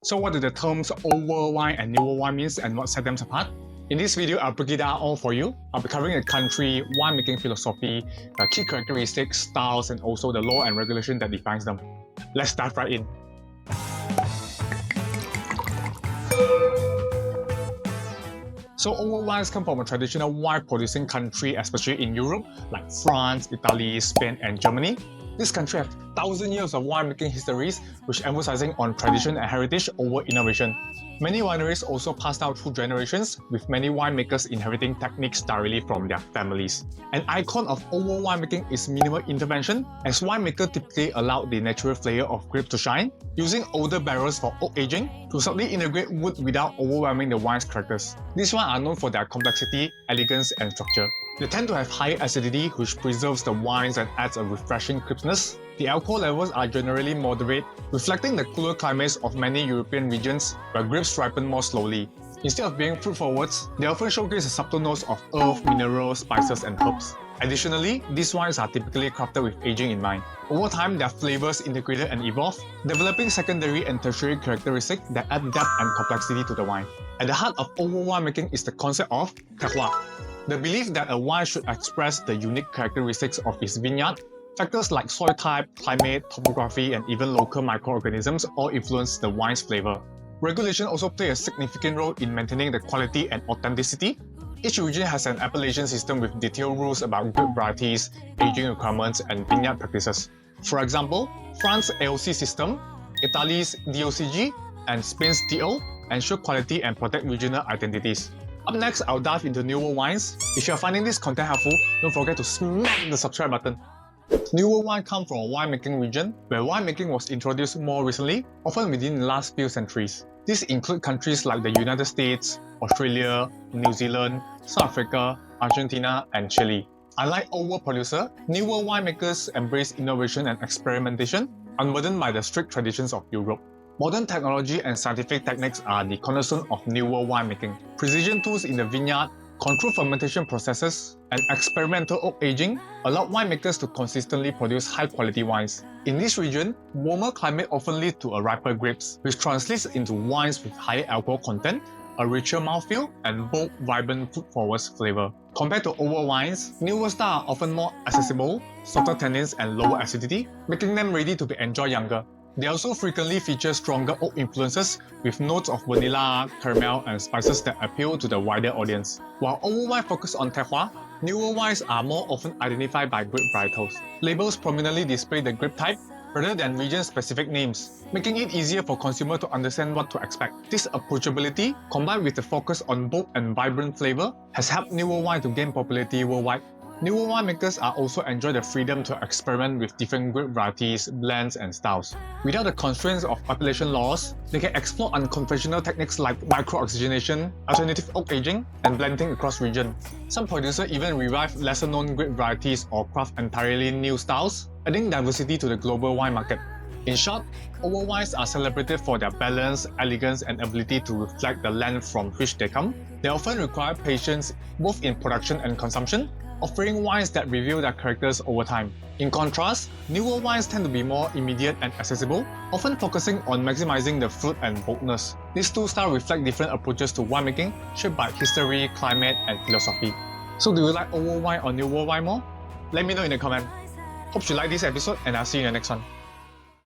So what do the terms old wine and newer wine means and what set them apart? In this video, I'll break it down all for you. I'll be covering the country, winemaking philosophy, the key characteristics, styles, and also the law and regulation that defines them. Let's dive right in. So old wines come from a traditional wine-producing country, especially in Europe, like France, Italy, Spain, and Germany. This country has 1,000 years of winemaking histories, which emphasizing on tradition and heritage over innovation. Many wineries also passed down through generations, with many winemakers inheriting techniques directly from their families. An icon of old winemaking is minimal intervention, as winemakers typically allow the natural flavor of grapes to shine, using older barrels for oak aging to subtly integrate wood without overwhelming the wine's characters. These wines are known for their complexity, elegance, and structure. They tend to have higher acidity, which preserves the wines and adds a refreshing crispness. The alcohol levels are generally moderate, reflecting the cooler climates of many European regions where grapes ripen more slowly. Instead of being fruit-forward, they often showcase a subtle notes of earth, minerals, spices, and herbs. Additionally, these wines are typically crafted with aging in mind. Over time, their flavors integrated and evolve, developing secondary and tertiary characteristics that add depth and complexity to the wine. At the heart of old winemaking is the concept of terroir, the belief that a wine should express the unique characteristics of its vineyard. Factors like soil type, climate, topography, and even local microorganisms all influence the wine's flavor. Regulation also plays a significant role in maintaining the quality and authenticity. Each region has an appellation system with detailed rules about grape varieties, aging requirements, and vineyard practices. For example, France's AOC system, Italy's DOCG, and Spain's DO ensure quality and protect regional identities. Up next, I'll dive into newer wines. If you're finding this content helpful, don't forget to smack the subscribe button. Newer wine come from a winemaking region where winemaking was introduced more recently, often within the last few centuries. These include countries like the United States, Australia, New Zealand, South Africa, Argentina, and Chile. Unlike older producers, newer winemakers embrace innovation and experimentation, unburdened by the strict traditions of Europe. Modern technology and scientific techniques are the cornerstone of newer winemaking. Precision tools in the vineyard, controlled fermentation processes, and experimental oak aging allow winemakers to consistently produce high-quality wines. In this region, warmer climate often leads to a riper grapes, which translates into wines with higher alcohol content, a richer mouthfeel, and bold, vibrant, fruit-forward flavor. Compared to older wines, newer styles are often more accessible, softer tannins, and lower acidity, making them ready to be enjoyed younger. They also frequently feature stronger oak influences with notes of vanilla, caramel, and spices that appeal to the wider audience. While old wine focus on terroir, newer wines are more often identified by grape varietals. Labels prominently display the grape type rather than region-specific names, making it easier for consumers to understand what to expect. This approachability, combined with the focus on bold and vibrant flavor, has helped newer wine to gain popularity worldwide. Newer winemakers are also enjoy the freedom to experiment with different grape varieties, blends, and styles. Without the constraints of appellation laws, they can explore unconventional techniques like micro-oxygenation, alternative oak aging, and blending across regions. Some producers even revive lesser-known grape varieties or craft entirely new styles, adding diversity to the global wine market. In short, old wines are celebrated for their balance, elegance, and ability to reflect the land from which they come. They often require patience both in production and consumption, offering wines that reveal their characters over time. In contrast, newer wines tend to be more immediate and accessible, often focusing on maximizing the fruit and boldness. These two styles reflect different approaches to winemaking, shaped by history, climate, and philosophy. So do you like old wine or newer wine more? Let me know in the comment. Hope you like this episode, and I'll see you in the next one.